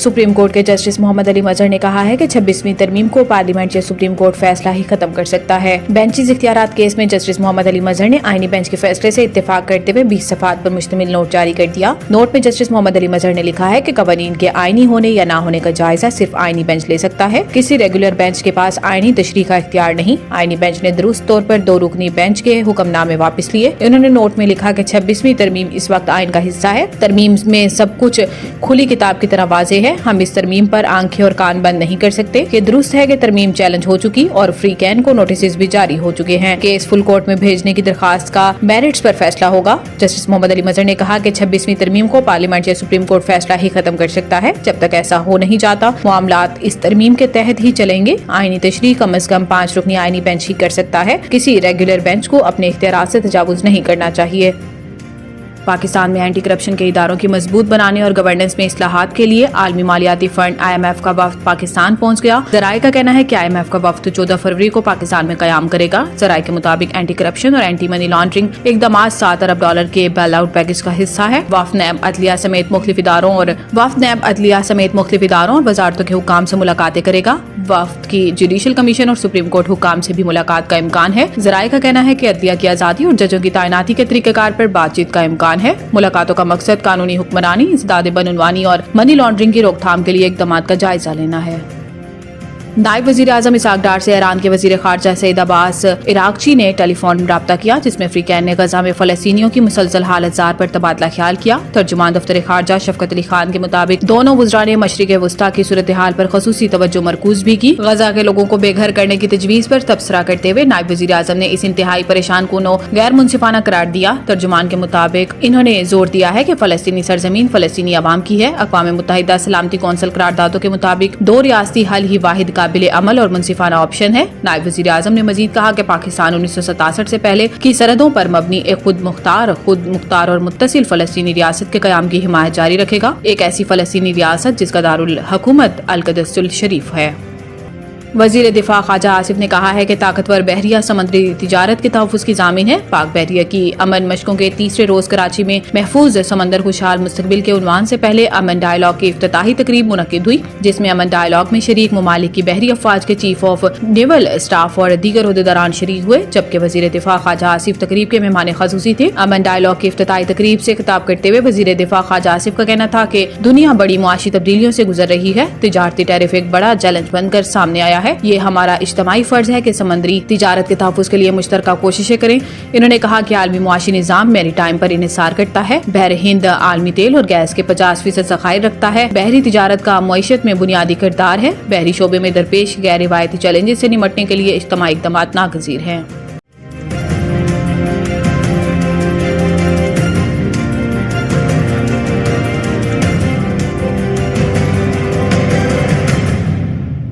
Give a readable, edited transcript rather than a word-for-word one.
Supreme court के justice Mohammad Ali मजहर ने कहा है कि 26वीं तरमीम को पार्लियामेंट या सुप्रीम कोर्ट फैसला ही खत्म कर सकता है। बेंचेस इख्तियारात केस में जस्टिस मोहम्मद अली मजहर ने आईनी बेंच के फैसले से इत्तेफाक करते हुए 20 सफ़ात पर मुश्तमिल नोट जारी कर दिया। नोट में जस्टिस मोहम्मद अली मजहर ने लिखा है कि कवानीन के आईनी होने या ना होने का जायजा सिर्फ आईनी बेंच ले सकता है। किसी रेगुलर बेंच के पास आईनी तशरीह का इख्तियार नहीं। आईनी बेंच ने दुरुस्त तौर पर 2 रुकनी बेंच के हुक्मनामे वापस लिए। उन्होंने नोट में लिखा कि 26वीं तरमीम इस वक्त आइन का हिस्सा है। तरमीम में सब कुछ खुली किताब की तरह वाज़ेह है। हम इस तरमीम पर आंखें और कान बंद नहीं कर सकते। ये दुरुस्त है कि तरमीम चैलेंज हो चुकी और फ्री कैन को नोटिस भी जारी हो चुके हैं। केस फुल कोर्ट में भेजने की दरखास्त का मेरिट्स पर फैसला होगा। जस्टिस मोहम्मद अली मजहर ने कहा कि 26वीं तरमीम को पार्लियामेंट या सुप्रीम कोर्ट फैसला ही खत्म कर सकता है। जब तक ऐसा हो नहीं जाता मामलात इस तरमीम के तहत ही चलेंगे। आईनी तशरीह कम से कम 5 रुकनी आईनी बेंच ही कर सकता है। किसी रेगुलर बेंच को अपने इख्तियारात से तजावुज नहीं करना चाहिए। पाकिस्तान में एंटी करप्शन के इदारों की मजबूत बनाने और गवर्नेंस में इस्लाहात के लिए आलमी मालियाती फंड IMF का वफ्द पाकिस्तान पहुंच गया। जराये का कहना है कि IMF का वफ्द 14 फरवरी को पाकिस्तान में कयाम करेगा। जराये के मुताबिक एंटी करप्शन और एंटी मनी लॉन्ड्रिंग इकदाम $7 अरब के बेल आउट पैकेज का हिस्सा है। वफ्द नैब अदलिया समेत मुख्तलिफ इदारों और वजारतों के हुक्काम से मुलाकातें करेगा। वफ्द की जुडिशल कमीशन और सुप्रीम कोर्ट हुक्काम से भी मुलाकात का इम्कान है। जराये का कहना है कि अदलिया की आज़ादी और जजों की तैनाती के तरीक़ेकार पर बातचीत का इम्कान है। मुलाकातों का मकसद कानूनी हुक्मरानी, इंसदाद बदउनवानी और मनी लॉन्ड्रिंग की रोकथाम के लिए इक़दाम का जायजा लेना है। नायब वज़ीर आज़म इसाक डार से ईरान के वज़ीर ख़ारजा सईद अब्बास इराक़ची ने टेलीफोन राब्ता किया, जिसमें फ्री कैन ने गज़ा में फ़लस्तीनियों की मुसलसल हालत ज़ार पर तबादला ख्याल किया। तर्जुमान दफ्तर ख़ारजा शफ़क़त अली खान के मुताबिक दोनों वज़रा ने मशरिक़ वस्ता की सूरत हाल पर ख़ुसूसी तवज्जो मरकूज़ भी की। गज़ा के लोगों को बेघर करने की तजवीज़ पर तबसरा करते हुए नायब वज़ीर आज़म ने इस इंतहाई परेशान कुनो गैर मुनसिफाना करार दिया। तर्जुमान के मुताबिक इन्होंने जोर दिया है कि फ़लस्तीनी सरजमीन फ़लस्तीनी अवाम की है। अक़वाम मुत्तहिदा सलामती कौंसिल करारदादों के मुताबिक 2 रियासती हल ही वाहिद काबिल अमल और मुनसिफाना ऑप्शन है। नायब वज़ीर आज़म ने मजीद कहा कि पाकिस्तान 1967 से पहले की सरहदों पर मबनी एक खुद मुख्तार और मुत्तसिल फ़लस्तीनी रियासत के क़याम की हिमायत जारी रखेगा। एक ऐसी फ़लस्तीनी रियासत जिसका दारुल हुकूमत अल-क़ुद्स शरीफ है। वज़ीर दिफा ख्वाजा आसिफ ने कहा है कि ताकतवर बहरिया समुद्री तिजारत के तहफ़्फ़ुज़ की ज़ामिन है। पाक बहरिया की अमन मशकों के तीसरे रोज़ कराची में महफूज समंदर खुशहाल मुस्तक़बिल के उन्वान से पहले अमन डायलॉग की इफ्तिताही तकरीब मुनक़िद हुई, जिसमें अमन डायलॉग में शरीक ममालिक की बहरी अफ़वाज के चीफ ऑफ नेवल स्टाफ और दीगर ओहदेदारान शरीक हुए, जबकि वज़ीर दिफा ख्वाजा आसिफ तकरीब के मेहमान ख़ुसूसी थे। अमन डायलॉग की इफ्तिताही तकरीब से खिताब करते हुए वज़ीर दिफा ख्वाजा आसिफ का कहना था कि दुनिया बड़ी मुआशी तब्दीलियों से गुजर रही है। तिजारती टैरिफ एक बड़ा चैलेंज बनकर सामने आया है। ये हमारा इज्तमाई फर्ज है कि समंदरी तिजारत के तहफ़्फ़ुज़ के लिए मुश्तरका कोशिशें करें। इन्होंने कहा कि आलमी मुआशी निज़ाम मैरी टाइम पर इन्हिसार करता है। बहर हिंद आलमी तेल और गैस के 50% ज़खायर रखता है। बहरी तिजारत का मईशत में बुनियादी किरदार है। बहरी शोबे में दरपेश गैर रिवायती चैलेंजेस से निमटने के लिए इज्तमाई इक़दामात नागज़ीर हैं।